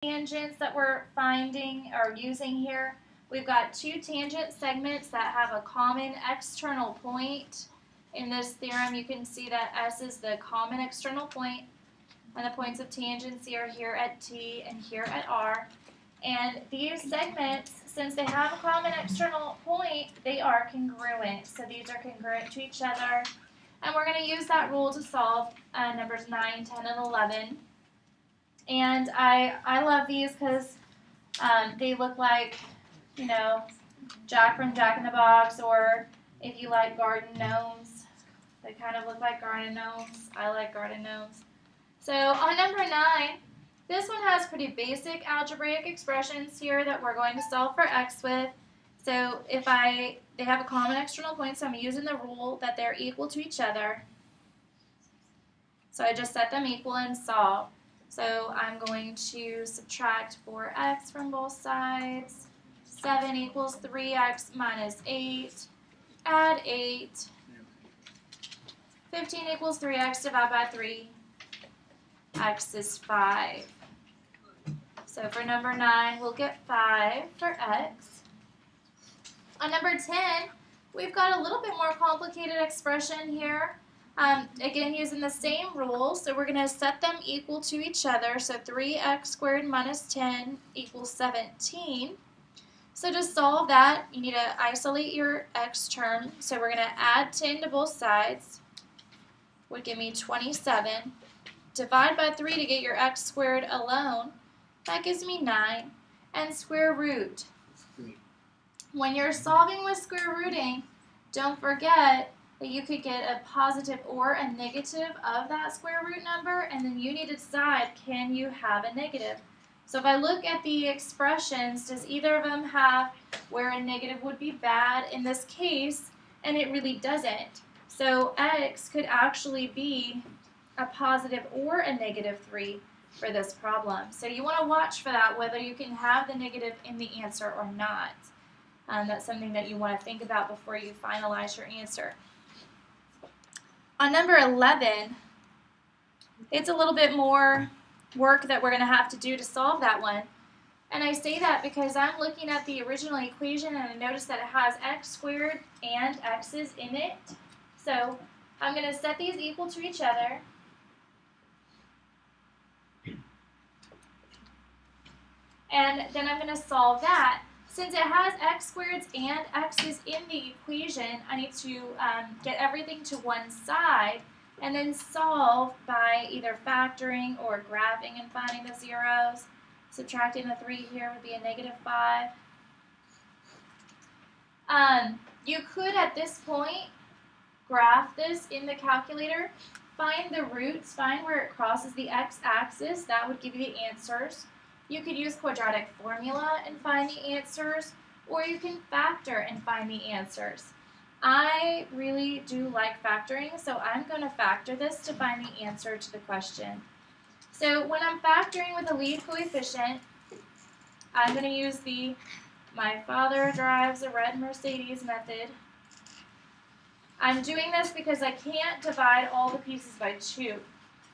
tangents that we're finding or using here. We've got two tangent segments that have a common external point. In this theorem, you can see that S is the common external point, and the points of tangency are here at T and here at R. And these segments, since they have a common external point, they are congruent. So these are congruent to each other. And we're going to use that rule to solve numbers 9, 10, and 11. And I love these because they look like, you know, Jack from Jack in the Box, or if you like garden gnomes, they kind of look like garden gnomes. I like garden gnomes. So on number 9, this one has pretty basic algebraic expressions here that we're going to solve for x with. So if they have a common external point, so I'm using the rule that they're equal to each other. So I just set them equal and solve. So I'm going to subtract 4x from both sides. 7 equals 3x minus 8. Add 8. 15 equals 3x divided by 3. X is 5. So for number 9, we'll get 5 for x. On number 10, we've got a little bit more complicated expression here. Again, using the same rule, so we're going to set them equal to each other. So 3x squared minus 10 equals 17. So to solve that, you need to isolate your x term. So we're going to add 10 to both sides, would give me 27. Divide by 3 to get your x squared alone. That gives me 9. And square root. When you're solving with square rooting, don't forget that you could get a positive or a negative of that square root number, and then you need to decide, can you have a negative? So if I look at the expressions, does either of them have where a negative would be bad in this case? And it really doesn't. So x could actually be a positive or a negative 3 for this problem. So you want to watch for that, whether you can have the negative in the answer or not. That's something that you want to think about before you finalize your answer. On number 11, it's a little bit more work that we're going to have to do to solve that one. And I say that because I'm looking at the original equation and I notice that it has x squared and x's in it. So I'm going to set these equal to each other. And then I'm going to solve that. Since it has x squareds and x's in the equation, I need to get everything to one side and then solve by either factoring or graphing and finding the zeros. Subtracting the 3 here would be a negative 5. You could, at this point, graph this in the calculator, find the roots, find where it crosses the x-axis. That would give you the answers. You could use quadratic formula and find the answers, or you can factor and find the answers. I really do like factoring, so I'm going to factor this to find the answer to the question. So when I'm factoring with a lead coefficient, I'm going to use the my father drives a red Mercedes method. I'm doing this because I can't divide all the pieces by 2.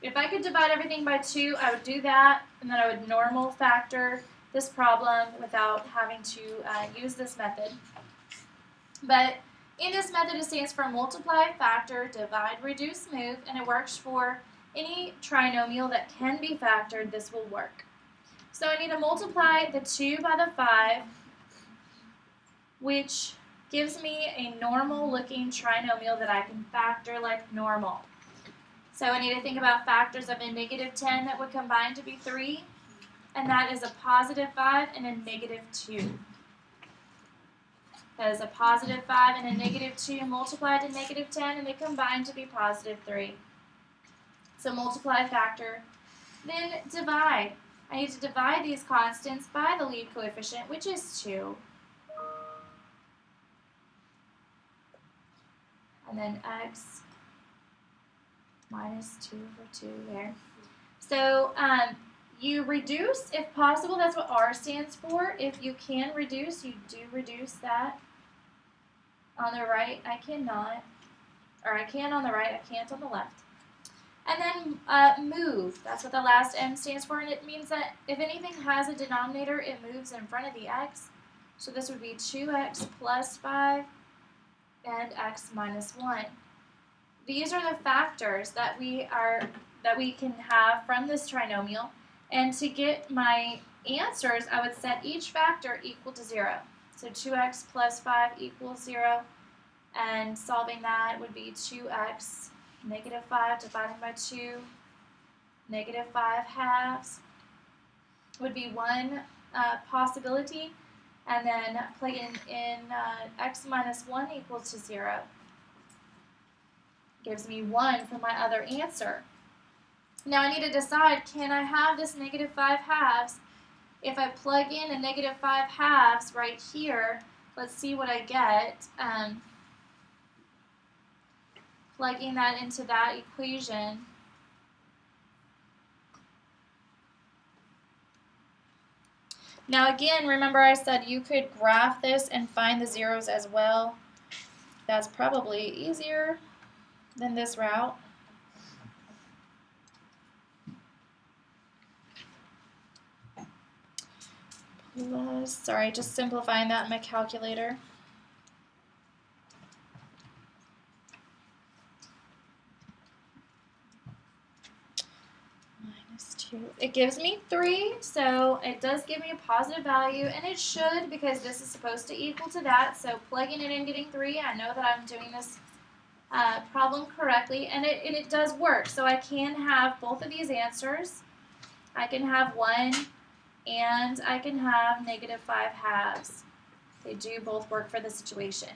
If I could divide everything by 2, I would do that, and then I would normal factor this problem without having to use this method. But in this method, it stands for multiply, factor, divide, reduce, move, and it works for any trinomial that can be factored. This will work. So I need to multiply the 2 by the 5, which gives me a normal-looking trinomial that I can factor like normal. So I need to think about factors of a negative 10 that would combine to be 3, and that is a positive 5 and a negative 2. That is a positive 5 and a negative 2 multiplied to negative 10, and they combine to be positive 3. So multiply, factor, then divide. I need to divide these constants by the lead coefficient, which is 2. And then x minus 2 for 2 there. So you reduce, if possible. That's what R stands for. If you can reduce, you do reduce that. On the right, I cannot. Or I can on the right, I can't on the left. And then move. That's what the last M stands for, and it means that if anything has a denominator, it moves in front of the x. So this would be 2x plus 5 and x minus 1. These are the factors that we can have from this trinomial. And to get my answers, I would set each factor equal to 0. So 2x plus 5 equals 0. And solving that would be 2x negative 5 divided by 2, negative 5 halves would be one possibility. And then plug in x minus 1 equals to 0. Gives me 1 for my other answer. Now I need to decide, can I have this negative 5 halves? If I plug in a negative 5 halves right here, let's see what I get. Plugging that into that equation. Now again, remember I said you could graph this and find the zeros as well. That's probably easier than this route. Plus, sorry, just simplifying that in my calculator. Minus 2. It gives me 3, so it does give me a positive value, and it should because this is supposed to equal to that. So plugging it in, getting 3, I know that I'm doing this problem correctly, and it does work. So I can have both of these answers. I can have 1, and I can have negative 5 halves. They do both work for the situation.